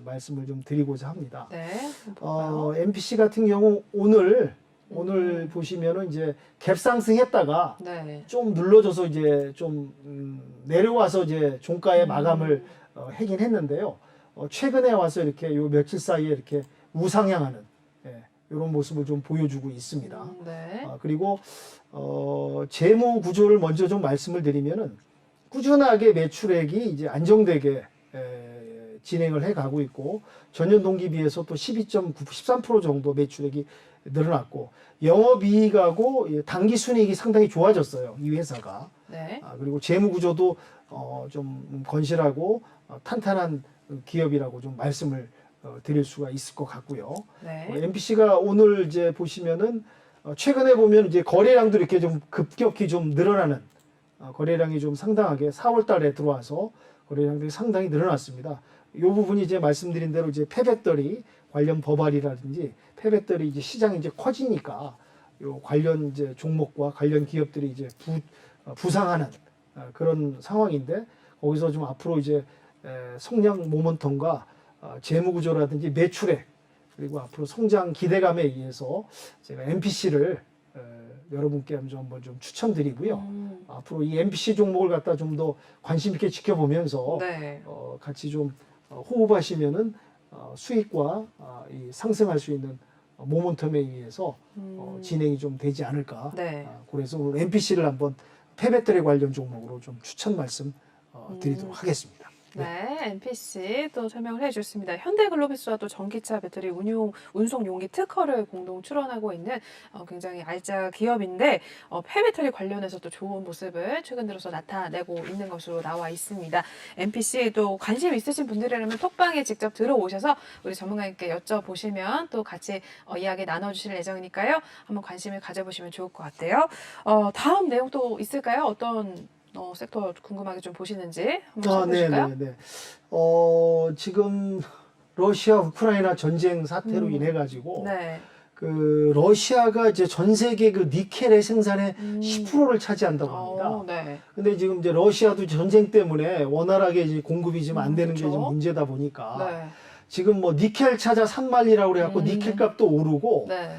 말씀을 좀 드리고자 합니다. 네. 볼까요? MPC 같은 경우 오늘 보시면은 이제 갭상승했다가 네. 좀 눌러져서 이제 좀 내려와서 이제 종가의 마감을 하긴 했는데요. 최근에 와서 이렇게 요 며칠 사이에 이렇게 우상향하는 이런 모습을 좀 보여주고 있습니다. 네. 그리고 재무 구조를 먼저 좀 말씀을 드리면은 꾸준하게 매출액이 이제 안정되게 진행을 해 가고 있고 전년 동기 비해서 또 12.9, 13% 정도 매출액이 늘어났고 영업이익하고 당기 순이익이 상당히 좋아졌어요. 이 회사가. 네. 그리고 재무 구조도 좀 건실하고 탄탄한 기업이라고 좀 말씀을 드릴 수가 있을 것 같고요. 네. MPC가 오늘 이제 보시면은 최근에 보면 이제 거래량도 이렇게 좀 급격히 좀 늘어나는 거래량이 좀 상당하게 4월 달에 들어와서 거래량들이 상당히 늘어났습니다. 이 부분이 이제 말씀드린 대로 이제 폐배터리 관련 법알이라든지 폐배터리 이제 시장이 이제 커지니까 요 관련 이제 종목과 관련 기업들이 이제 부상하는 그런 상황인데 거기서 좀 앞으로 이제 성장 모멘텀과 재무 구조라든지 매출액 그리고 앞으로 성장 기대감에 의해서 제가 MPC를 여러분께 한번 좀 추천드리고요. 앞으로 이 MPC 종목을 갖다 좀 더 관심 있게 지켜보면서 네. 같이 좀 호흡하시면은 수익과 이 상승할 수 있는 모멘텀에 의해서 진행이 좀 되지 않을까. 네. 그래서 오늘 MPC를 한번 폐배터리 관련 종목으로 좀 추천 말씀 드리도록 하겠습니다. 네, NPC 또 설명을 해주셨습니다. 현대글로비스와 또 전기차 배터리 운송 용기 특허를 공동 출원하고 있는 굉장히 알짜 기업인데 폐배터리 관련해서 또 좋은 모습을 최근 들어서 나타내고 있는 것으로 나와 있습니다. NPC 또 관심 있으신 분들이라면 톡방에 직접 들어오셔서 우리 전문가님께 여쭤보시면 또 같이 이야기 나눠주실 예정이니까요. 한번 관심을 가져보시면 좋을 것 같아요. 다음 내용 또 있을까요? 어떤 섹터 궁금하게 좀 보시는지 한번 보실까요? 네. 지금 러시아 우크라이나 전쟁 사태로 인해 가지고 네. 그 러시아가 이제 전 세계 그 니켈의 생산의 10%를 차지한다고 합니다. 네. 근데 지금 이제 러시아도 전쟁 때문에 원활하게 이제 공급이 지금 안 되는 게 좀 그렇죠. 문제다 보니까 네. 지금 뭐 니켈 찾아 산만리라고 그래갖고 니켈 값도 오르고 네.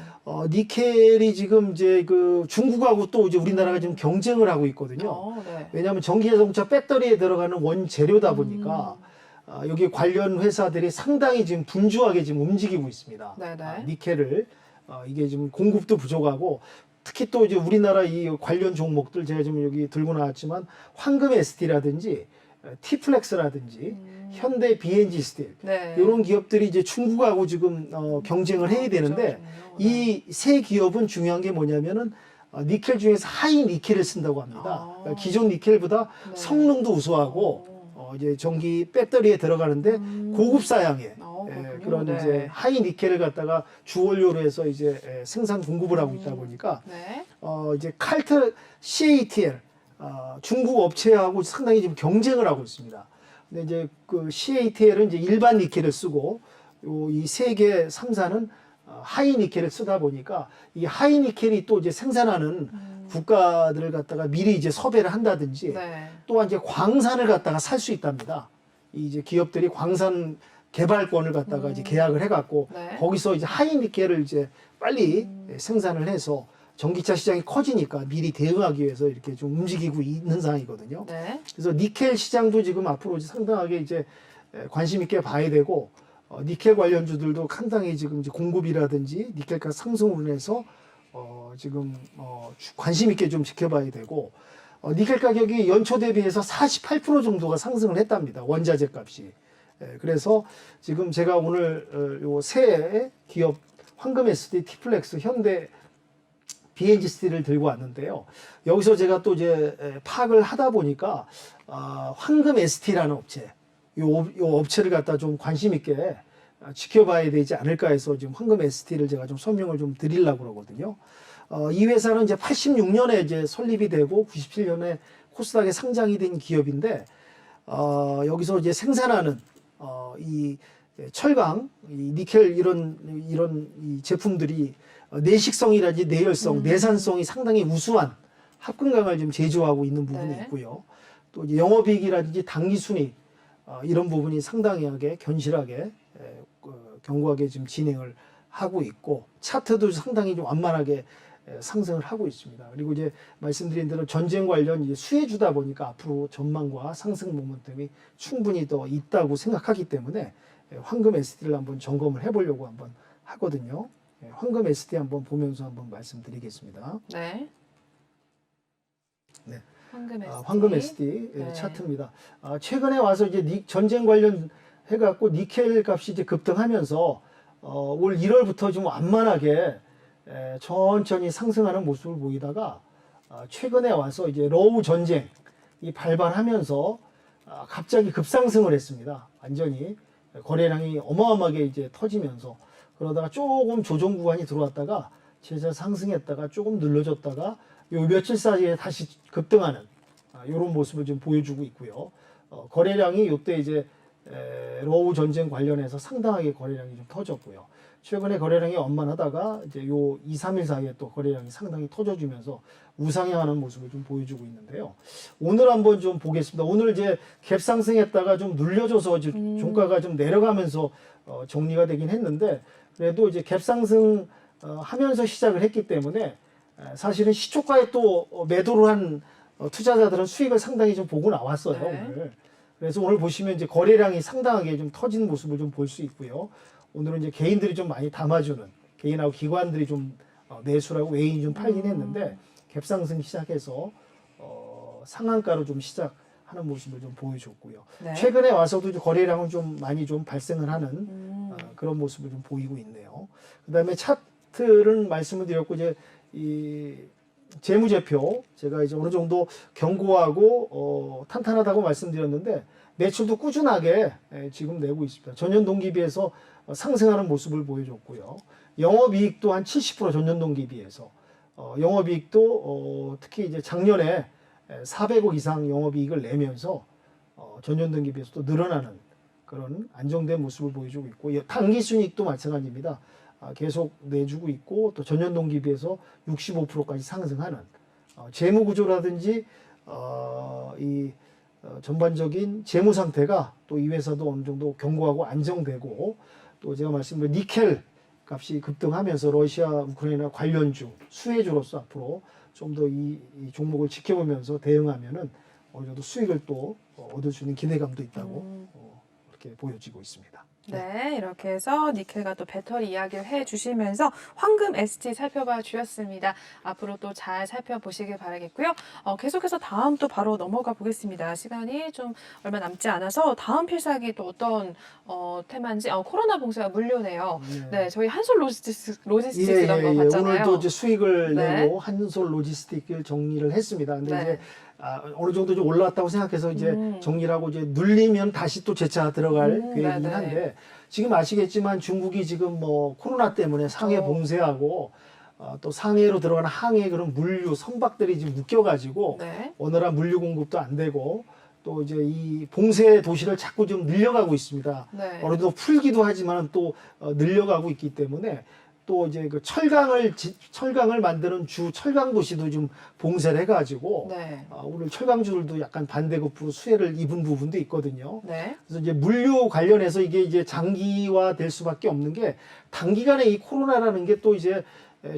니켈이 지금 이제 그 중국하고 또 이제 우리나라가 지금 경쟁을 하고 있거든요. 네. 왜냐하면 전기자동차 배터리에 들어가는 원재료다 보니까 여기 관련 회사들이 상당히 지금 분주하게 지금 움직이고 있습니다. 네네. 니켈을 이게 지금 공급도 부족하고 특히 또 이제 우리나라 이 관련 종목들 제가 지금 여기 들고 나왔지만 황금 ST라든지 T플렉스라든지 현대 BNG 스틸 네. 이런 기업들이 이제 중국하고 지금 경쟁을 해야 되는데 이 세 기업은 중요한 게 뭐냐면은 니켈 중에서 하이 니켈을 쓴다고 합니다. 그러니까 기존 니켈보다 네. 성능도 우수하고 이제 전기 배터리에 들어가는데 고급 사양의 그런 네. 이제 하이 니켈을 갖다가 주원료로 해서 이제 생산 공급을 하고 있다 보니까 네. 이제 칼트 CATL 중국 업체하고 상당히 지금 경쟁을 하고 있습니다. 근데 이제 그 CATL은 이제 일반 니켈을 쓰고 이 세계 3사는 하이 니켈을 쓰다 보니까 이 하이 니켈이 또 이제 생산하는 국가들을 갖다가 미리 이제 섭외를 한다든지 네. 또한 이제 광산을 갖다가 살 수 있답니다. 이제 기업들이 광산 개발권을 갖다가 이제 계약을 해갖고 네. 거기서 이제 하이 니켈을 이제 빨리 생산을 해서 전기차 시장이 커지니까 미리 대응하기 위해서 이렇게 좀 움직이고 있는 상황이거든요. 네. 그래서 니켈 시장도 지금 앞으로 이제 상당하게 이제 관심 있게 봐야 되고 니켈 관련주들도 상당히 지금 이제 공급이라든지 니켈가 상승으로 인해서 지금 관심 있게 좀 지켜봐야 되고 니켈 가격이 연초 대비해서 48% 정도가 상승을 했답니다. 원자재 값이. 그래서 지금 제가 오늘 요 새 기업 황금 SD, T플렉스, 현대 BNG 스틸을 들고 왔는데요. 여기서 제가 또 이제 파악을 하다 보니까 황금 ST라는 업체, 요 업체를 갖다 좀 관심 있게 지켜봐야 되지 않을까 해서 지금 황금 ST를 제가 좀 설명을 좀 드리려고 그러거든요. 이 회사는 이제 86년에 이제 설립이 되고 97년에 코스닥에 상장이 된 기업인데 여기서 이제 생산하는 이 철강, 이 니켈 이런 이 제품들이 내식성이라든지 내열성, 내산성이 상당히 우수한 합금강을 지금 제조하고 있는 부분이 네. 있고요. 또 이제 영업이익이라든지 당기순이익 이런 부분이 상당하게 견실하게 견고하게 지금 진행을 하고 있고 차트도 상당히 좀 완만하게 상승을 하고 있습니다. 그리고 이제 말씀드린 대로 전쟁 관련 이제 수혜주다 보니까 앞으로 전망과 상승 모멘텀이 충분히 더 있다고 생각하기 때문에 황금 ST를 한번 점검을 해보려고 한번 하거든요. 예, 황금 ST 한번 보면서 한번 말씀드리겠습니다. 네. 네. 황금 ST. 황금 ST 예, 네. 차트입니다. 최근에 와서 이제 전쟁 관련 해갖고 니켈 값이 이제 급등하면서 올 1월부터 좀 완만하게 천천히 상승하는 모습을 보이다가 최근에 와서 이제 러우 전쟁이 발발하면서 갑자기 급상승을 했습니다. 완전히 거래량이 어마어마하게 이제 터지면서 그러다가 조금 조정 구간이 들어왔다가 제자 상승했다가 조금 늘려졌다가 요 며칠 사이에 다시 급등하는 이런 모습을 좀 보여주고 있고요. 거래량이 이때 이제 러우 전쟁 관련해서 상당하게 거래량이 좀 터졌고요. 최근에 거래량이 완만하다가 이제 요 2, 3일 사이에 또 거래량이 상당히 터져주면서 우상향하는 모습을 좀 보여주고 있는데요. 오늘 한번 좀 보겠습니다. 오늘 이제 갭 상승했다가 좀 눌려져서 종가가 좀 내려가면서 정리가 되긴 했는데 그래도 이제 갭 상승 하면서 시작을 했기 때문에 사실은 시초가에 또 매도를 한 투자자들은 수익을 상당히 좀 보고 나왔어요. 네. 오늘. 그래서 오늘 보시면 이제 거래량이 상당하게 좀 터진 모습을 좀 볼 수 있고요. 오늘은 이제 개인들이 좀 많이 담아주는 개인하고 기관들이 좀 매수를 하고 외인이 좀 팔긴 했는데 갭상승 시작해서 상한가로 좀 시작하는 모습을 좀 보여줬고요. 네. 최근에 와서도 이제 거래량은 좀 많이 좀 발생을 하는 그런 모습을 좀 보이고 있네요. 그다음에 차트를 말씀을 드렸고 이제 이 재무제표 제가 이제 어느 정도 견고하고 탄탄하다고 말씀드렸는데 매출도 꾸준하게 지금 내고 있습니다. 전년 동기 비해서 상승하는 모습을 보여줬고요. 영업이익도 한 70% 전년 동기 비해서 영업이익도 특히 이제 작년에 400억 이상 영업이익을 내면서 전년 동기 비해서 또 늘어나는 그런 안정된 모습을 보여주고 있고 당기순이익도 마찬가지입니다. 계속 내주고 있고 또 전년 동기 비해서 65%까지 상승하는 재무 구조라든지 이 전반적인 재무 상태가 또 이 회사도 어느 정도 견고하고 안정되고 또 제가 말씀드린 니켈 값이 급등하면서 러시아 우크라이나 관련주 수혜주로서 앞으로 좀 더 이 종목을 지켜보면서 대응하면은 어느 정도 수익을 또 얻을 수 있는 기대감도 있다고 그렇게 보여지고 있습니다. 네, 이렇게 해서 니켈과 또 배터리 이야기를 해주시면서 황금 ST 살펴봐 주셨습니다. 앞으로 또 잘 살펴보시길 바라겠고요. 계속해서 다음 또 바로 넘어가 보겠습니다. 시간이 좀 얼마 남지 않아서 다음 필살기 또 어떤 테마인지 코로나 봉쇄가 물류네요. 네, 저희 한솔 로지스틱스 한번 봤잖아요. 오늘도 이제 수익을 네. 내고 한솔 로지스틱을 정리를 했습니다. 근데 네. 이제 어느 정도 좀 올라왔다고 생각해서 이제 정리를 하고 이제 눌리면 다시 또 재차 들어갈 계획이긴 네네. 한데 지금 아시겠지만 중국이 지금 뭐 코로나 때문에 상해 봉쇄하고 또 상해로 들어가는 항해 그런 물류 선박들이 지금 묶여가지고 네. 원활한 물류 공급도 안 되고 또 이제 이 봉쇄 도시를 자꾸 좀 늘려가고 있습니다. 네. 어느 정도 풀기도 하지만 또 늘려가고 있기 때문에 또 이제 그 철강을 만드는 주 철강 도시도 좀 봉쇄를 해가지고 네. 오늘 철강주들도 약간 반대급부로 수혜를 입은 부분도 있거든요. 네. 그래서 이제 물류 관련해서 이게 이제 장기화 될 수밖에 없는 게 단기간에 이 코로나라는 게 또 이제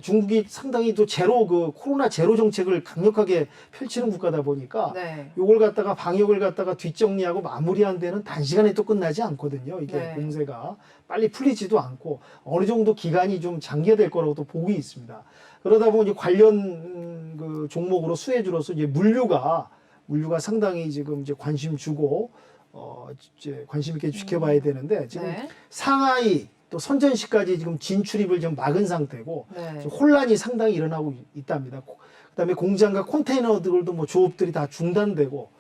중국이 상당히 또 코로나 제로 정책을 강력하게 펼치는 국가다 보니까 네. 요걸 갖다가 방역을 갖다가 뒷정리하고 마무리한 데는 단시간에 또 끝나지 않거든요. 이게 네. 봉쇄가 빨리 풀리지도 않고 어느 정도 기간이 좀 장기화될 거라고 또 보고 있습니다. 그러다 보니 관련 그 종목으로 수혜주로서 이제 물류가 상당히 지금 이제 관심 주고 이제 관심 있게 지켜봐야 되는데 지금 네. 상하이 또 선전시까지 지금 진출입을 좀 막은 상태고 네. 지금 혼란이 상당히 일어나고 있답니다. 그다음에 공장과 컨테이너들도 뭐 조업들이 다 중단되고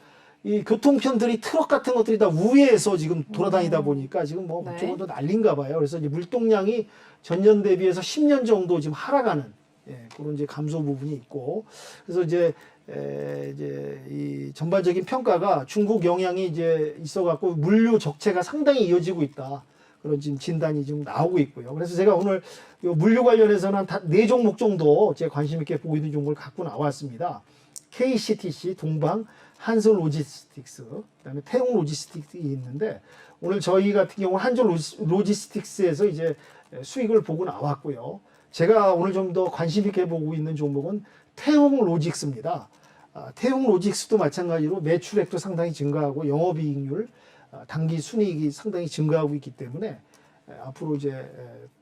이 교통편들이 트럭 같은 것들이 다 우회해서 지금 돌아다니다 보니까 지금 뭐 네. 조금 더 난린가 봐요. 그래서 이제 물동량이 전년 대비해서 10년 정도 지금 하락하는 그런 이제 감소 부분이 있고 그래서 이제 이 전반적인 평가가 중국 영향이 이제 있어갖고 물류 적체가 상당히 이어지고 있다. 그런 지금 진단이 지금 나오고 있고요. 그래서 제가 오늘 요 물류 관련해서는 다 4종목 정도 제 관심 있게 보고 있는 종목을 갖고 나왔습니다. KCTC, 동방, 한솔 로지스틱스, 그다음에 태웅 로지스틱스 있는데 오늘 저희 같은 경우는 한솔 로지스틱스에서 이제 수익을 보고 나왔고요. 제가 오늘 좀 더 관심 있게 보고 있는 종목은 태웅 로직스입니다. 태웅 로직스도 마찬가지로 매출액도 상당히 증가하고 영업이익률, 당기 순이익이 상당히 증가하고 있기 때문에 앞으로 이제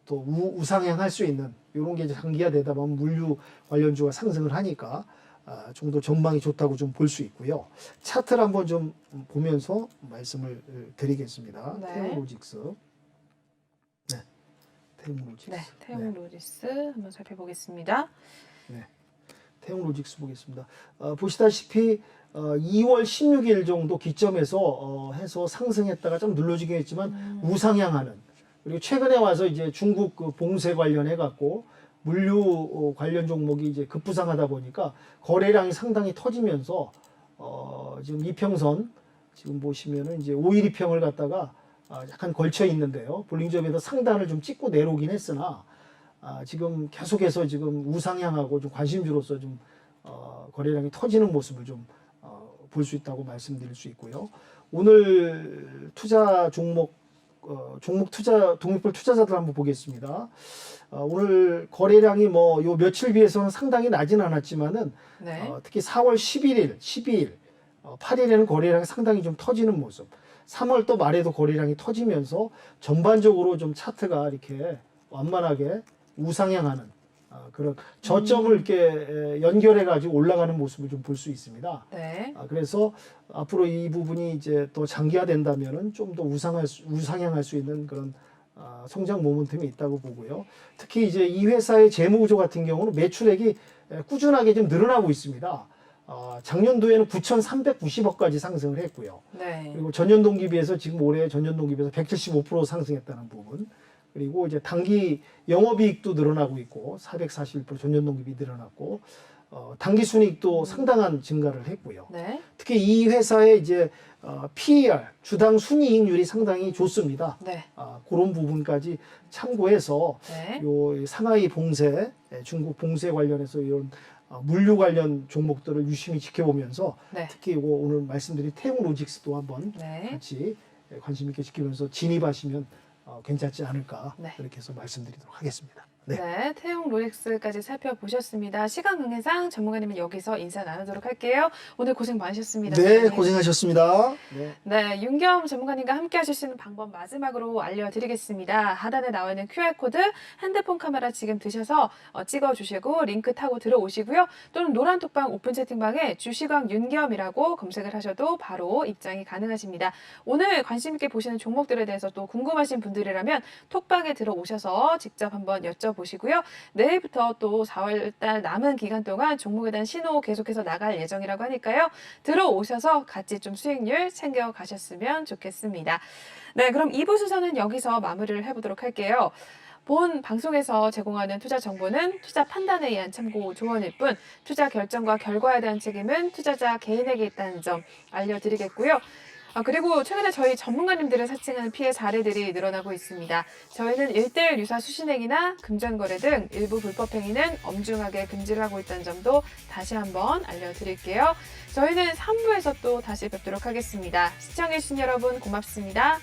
또 우상향할 수 있는 이런 게 이제 장기화되다 보면 물류 관련주가 상승을 하니까 좀 더 전망이 좋다고 좀 볼 수 있고요. 차트를 한번 좀 보면서 말씀을 드리겠습니다. 네. 태용로직스. 네. 태용로직스. 네, 태용로직스 한번 살펴보겠습니다. 네. 태용로직스 보겠습니다. 보시다시피 2월 16일 정도 기점에서 해서 상승했다가 좀 눌러지긴 했지만 우상향하는, 그리고 최근에 와서 이제 중국 그 봉쇄 관련해 갖고 물류 관련 종목이 이제 급부상하다 보니까 거래량이 상당히 터지면서 지금 이평선 지금 보시면은 이제 5일 이평을 갖다가 약간 걸쳐 있는데요. 볼링점에서 상단을 좀 찍고 내려오긴 했으나 지금 계속해서 지금 우상향하고 좀 관심주로서 좀 거래량이 터지는 모습을 좀 볼 수 있다고 말씀드릴 수 있고요. 오늘 투자 종목 투자 독립별 투자자들 한번 보겠습니다. 오늘 거래량이 뭐 요 며칠 비해서는 상당히 나진 않았지만은 네. 특히 4월 11일, 12일, 8일에는 거래량이 상당히 좀 터지는 모습. 3월 또 말에도 거래량이 터지면서 전반적으로 좀 차트가 이렇게 완만하게 우상향하는 그런 저점을 이렇게 연결해 가지고 올라가는 모습을 좀 볼 수 있습니다. 네. 그래서 앞으로 이 부분이 이제 또 장기화된다면은 좀 더 우상향할 수 있는 그런 성장 모멘텀이 있다고 보고요. 특히 이제 이 회사의 재무 구조 같은 경우는 매출액이 꾸준하게 좀 늘어나고 있습니다. 작년도에는 9,390억까지 상승을 했고요. 네. 그리고 전년 동기 비해서 지금 올해 전년 동기 비해서 175% 상승했다는 부분. 그리고 이제 당기 영업이익도 늘어나고 있고 441% 전년 동기 비 늘어났고 당기 순이익도 상당한 증가를 했고요. 네. 특히 이 회사의 이제 PER 주당 순이익률이 상당히 좋습니다. 네. 그런 부분까지 참고해서 네. 요 상하이 봉쇄, 중국 봉쇄 관련해서 이런 물류 관련 종목들을 유심히 지켜보면서 네. 특히 요거 오늘 말씀드린 태용로직스도 한번 네. 같이 관심 있게 지키면서 진입하시면 괜찮지 않을까 네. 이렇게 해서 말씀드리도록 하겠습니다. 네, 태용 로직스까지 살펴보셨습니다. 시간 관계상 전문가님은 여기서 인사 나누도록 할게요. 오늘 고생 많으셨습니다. 네, 선생님. 고생하셨습니다. 네. 네, 윤겸 전문가님과 함께 하실 수 있는 방법 마지막으로 알려드리겠습니다. 하단에 나와 있는 QR코드 핸드폰 카메라 지금 드셔서 찍어주시고 링크 타고 들어오시고요. 또는 노란톡방 오픈 채팅방에 주시광 윤겸이라고 검색을 하셔도 바로 입장이 가능하십니다. 오늘 관심 있게 보시는 종목들에 대해서 또 궁금하신 분들이라면 톡방에 들어오셔서 직접 한번 여쭤보시고요. 내일부터 또 4월달 남은 기간 동안 종목에 대한 신호 계속해서 나갈 예정이라고 하니까요. 들어오셔서 같이 좀 수익률 챙겨 가셨으면 좋겠습니다. 네, 그럼 2부 순서는 여기서 마무리를 해보도록 할게요. 본 방송에서 제공하는 투자 정보는 투자 판단에 의한 참고 조언일 뿐 투자 결정과 결과에 대한 책임은 투자자 개인에게 있다는 점 알려드리겠고요. 그리고 최근에 저희 전문가님들을 사칭하는 피해 사례들이 늘어나고 있습니다. 저희는 1:1 유사 수신행위나 금전거래 등 일부 불법 행위는 엄중하게 금지를 하고 있다는 점도 다시 한번 알려드릴게요. 저희는 3부에서 또 다시 뵙도록 하겠습니다. 시청해주신 여러분 고맙습니다.